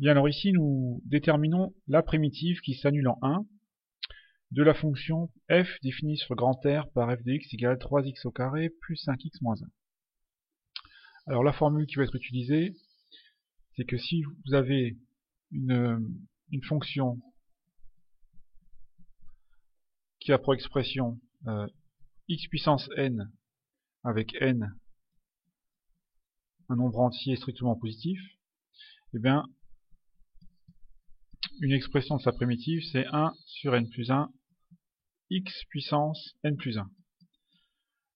Bien, alors ici, nous déterminons la primitive qui s'annule en 1 de la fonction f définie sur grand R par f de x égale 3x au carré plus 5x moins 1. Alors la formule qui va être utilisée, c'est que si vous avez une fonction qui a pour expression x puissance n avec n un nombre entier strictement positif, et bien une expression de sa primitive c'est 1 sur n plus 1 x puissance n plus 1.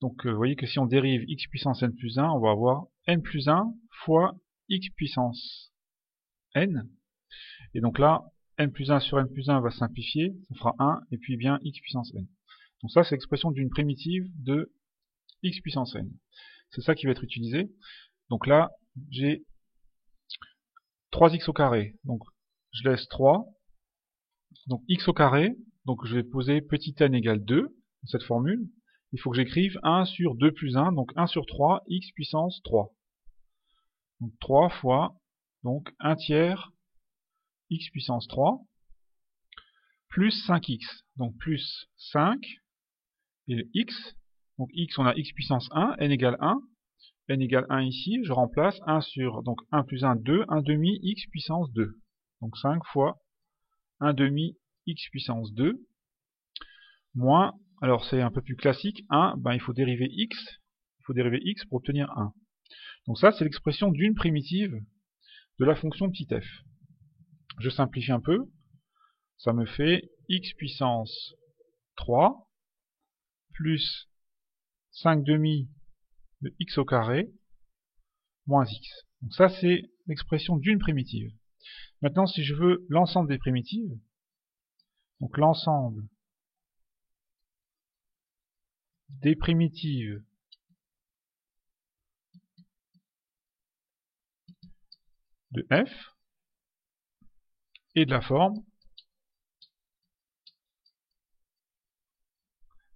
Donc vous voyez que si on dérive x puissance n plus 1, on va avoir n plus 1 fois x puissance n. Et donc là, n plus 1 sur n plus 1 va simplifier, ça fera 1, et puis bien x puissance n. Donc ça, c'est l'expression d'une primitive de x puissance n. C'est ça qui va être utilisé. Donc là, j'ai 3x au carré. Donc je laisse 3. Donc x au carré, donc je vais poser petit n égale 2, dans cette formule. Il faut que j'écrive 1 sur 2 plus 1, donc 1 sur 3, x puissance 3. Donc 3 fois, donc 1 tiers x puissance 3, plus 5x, donc plus 5, et x, donc x on a x puissance 1, n égale 1 ici, je remplace 1 sur, donc 1 plus 1, 2, 1 demi x puissance 2, donc 5 fois 1 demi x puissance 2, moins, alors c'est un peu plus classique, 1, ben il faut dériver x pour obtenir 1. Donc ça c'est l'expression d'une primitive de la fonction petit f. Je simplifie un peu, ça me fait x puissance 3 plus 5 demi de x au carré moins x. Donc ça c'est l'expression d'une primitive. Maintenant si je veux l'ensemble des primitives, donc l'ensemble des primitives de f et de la forme,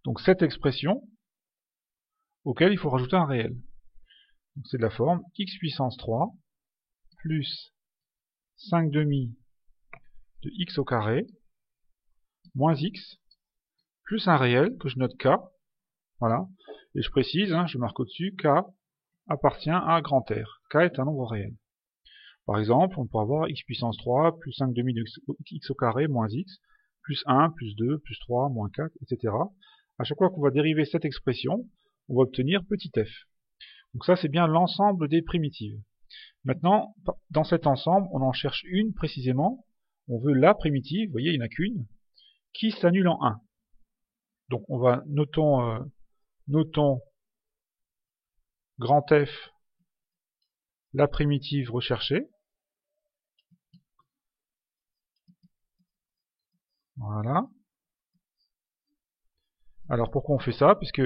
donc cette expression auquel il faut rajouter un réel. Donc c'est de la forme x puissance 3 plus 5 demi de x au carré moins x plus un réel que je note k, voilà, et je précise, je marque au-dessus, k appartient à grand R, k est un nombre réel. Par exemple, on peut avoir x puissance 3 plus 5 demi de x au carré moins x plus 1 plus 2 plus 3 moins 4, etc. À chaque fois qu'on va dériver cette expression, on va obtenir petit f. Donc ça c'est bien l'ensemble des primitives. Maintenant, dans cet ensemble, on en cherche une précisément. On veut la primitive, vous voyez, il n'y en a qu'une, qui s'annule en 1. Donc on va, notons grand F, la primitive recherchée. Voilà. Alors pourquoi on fait ça? Puisque,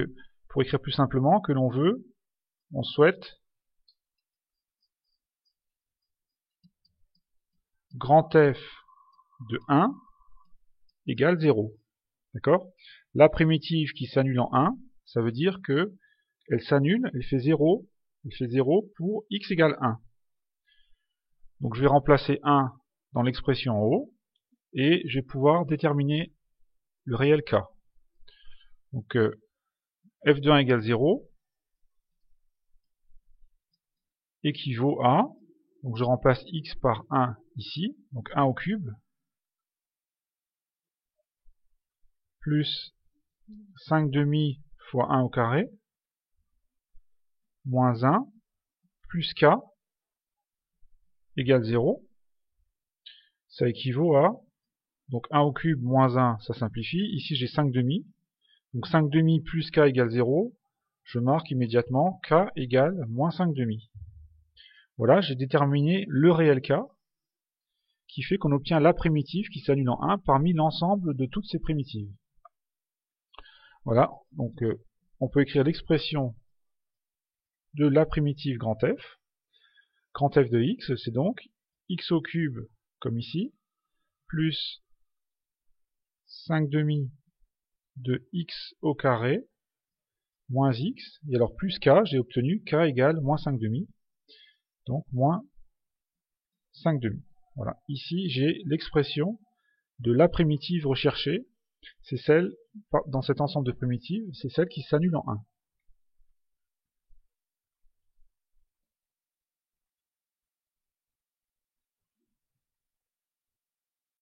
pour écrire plus simplement, que l'on veut, on souhaite grand F de 1 égale 0. D'accord? La primitive qui s'annule en 1, ça veut dire que elle s'annule, elle fait 0 pour x égale 1. Donc je vais remplacer 1 dans l'expression en haut, et je vais pouvoir déterminer le réel k. Donc f de 1 égale 0 équivaut à, donc je remplace x par 1 ici, donc 1 au cube, plus 5 demi fois 1 au carré, moins 1, plus k, égale 0. Ça équivaut à, donc 1 au cube moins 1, ça simplifie. Ici j'ai 5 demi, donc 5 demi plus k égale 0. Je marque immédiatement k égale moins 5 demi. Voilà, j'ai déterminé le réel k, qui fait qu'on obtient la primitive qui s'annule en 1 parmi l'ensemble de toutes ces primitives. Voilà, donc on peut écrire l'expression de la primitive grand F. Grand F de x, c'est donc x au cube, comme ici, plus 5 demi de x au carré, moins x, et alors plus k, j'ai obtenu k égale moins 5 demi, donc moins 5 demi. Voilà, ici j'ai l'expression de la primitive recherchée, c'est celle, dans cet ensemble de primitives, c'est celle qui s'annule en 1.